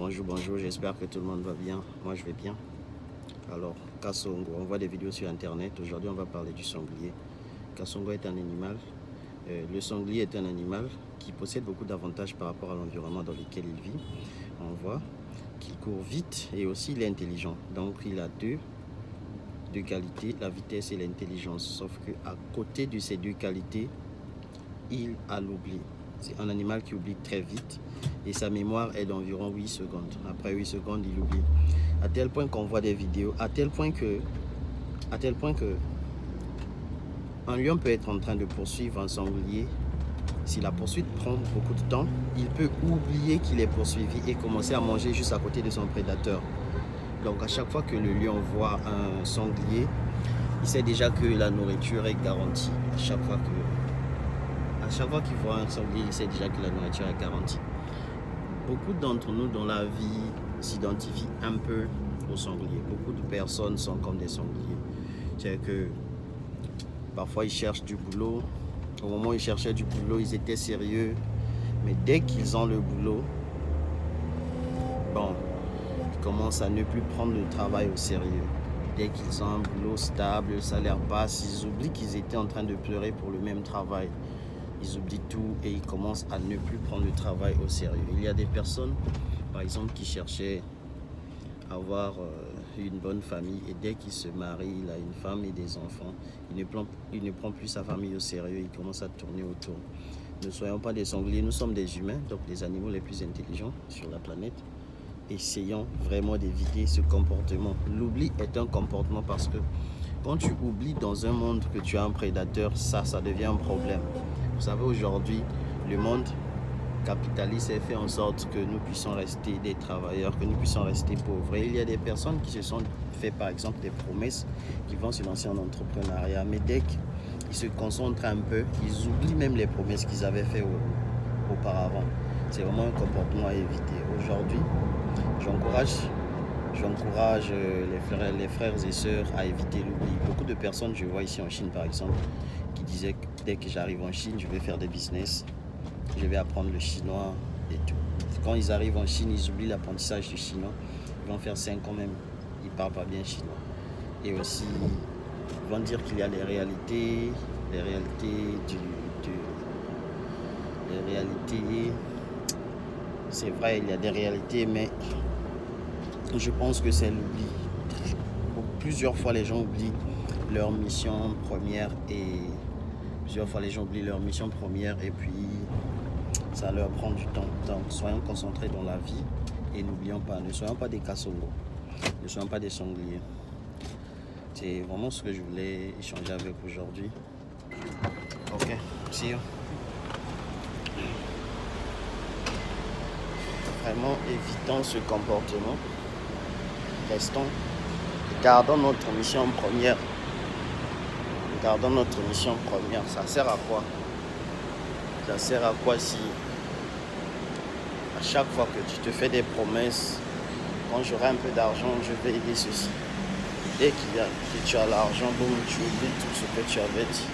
Bonjour, j'espère que tout le monde va bien. Moi, je vais bien. Alors, Kasongo, on voit des vidéos sur Internet. Aujourd'hui, on va parler du sanglier. Kasongo est un animal. Le sanglier est un animal qui possède beaucoup d'avantages par rapport à l'environnement dans lequel il vit. On voit qu'il court vite et aussi il est intelligent. Donc, il a deux qualités, la vitesse et l'intelligence. Sauf qu'à côté de ces deux qualités, il a l'oubli. C'est un animal qui oublie très vite et sa mémoire est d'environ 8 secondes. Après 8 secondes, il oublie. À tel point qu'on voit des vidéos, à tel point que un lion peut être en train de poursuivre un sanglier. Si la poursuite prend beaucoup de temps, il peut oublier qu'il est poursuivi et commencer à manger juste à côté de son prédateur. Donc à chaque fois que le lion voit un sanglier, il sait déjà que la nourriture est garantie. À chaque fois qu'il voit un sanglier, il sait déjà que la nourriture est garantie. Beaucoup d'entre nous dans la vie s'identifient un peu aux sangliers. Beaucoup de personnes sont comme des sangliers. C'est que parfois ils cherchent du boulot. Au moment où ils cherchaient du boulot, ils étaient sérieux. Mais dès qu'ils ont le boulot, ils commencent à ne plus prendre le travail au sérieux. Dès qu'ils ont un boulot stable, le salaire passe, ils oublient qu'ils étaient en train de pleurer pour le même travail. Ils oublient tout et ils commencent à ne plus prendre le travail au sérieux. Il y a des personnes, par exemple, qui cherchaient à avoir une bonne famille et dès qu'il se marie, il a une femme et des enfants, il ne prend plus sa famille au sérieux, il commence à tourner autour. Ne soyons pas des sangliers, nous sommes des humains, donc les animaux les plus intelligents sur la planète. Essayons vraiment d'éviter ce comportement. L'oubli est un comportement parce que quand tu oublies dans un monde que tu as un prédateur, ça devient un problème. Vous savez, aujourd'hui, le monde capitaliste a fait en sorte que nous puissions rester des travailleurs, que nous puissions rester pauvres. Et il y a des personnes qui se sont fait, par exemple, des promesses, qui vont se lancer en entrepreneuriat. Mais dès qu'ils se concentrent un peu, ils oublient même les promesses qu'ils avaient faites auparavant. C'est vraiment un comportement à éviter. Aujourd'hui, j'encourage les frères et sœurs à éviter l'oubli. Beaucoup de personnes, je vois ici en Chine par exemple, qui disaient que dès que j'arrive en Chine, je vais faire des business, je vais apprendre le chinois et tout. Quand ils arrivent en Chine, ils oublient l'apprentissage du chinois. Ils vont faire 5 ans même, ils ne parlent pas bien chinois. Et aussi, ils vont dire qu'il y a les réalités, c'est vrai, il y a des réalités, mais je pense que c'est l'oubli. Plusieurs fois, les gens oublient leur mission première et puis ça leur prend du temps. Donc, soyons concentrés dans la vie et n'oublions pas, ne soyons pas des Kasongo, ne soyons pas des sangliers. C'est vraiment ce que je voulais échanger avec aujourd'hui. Ok, see you. Vraiment évitons ce comportement. Gardons notre mission première. Ça sert à quoi? Ça sert à quoi si à chaque fois que tu te fais des promesses, quand j'aurai un peu d'argent, je vais aider ceci. Dès que tu as l'argent, boum, tu oublies tout ce que tu avais dit.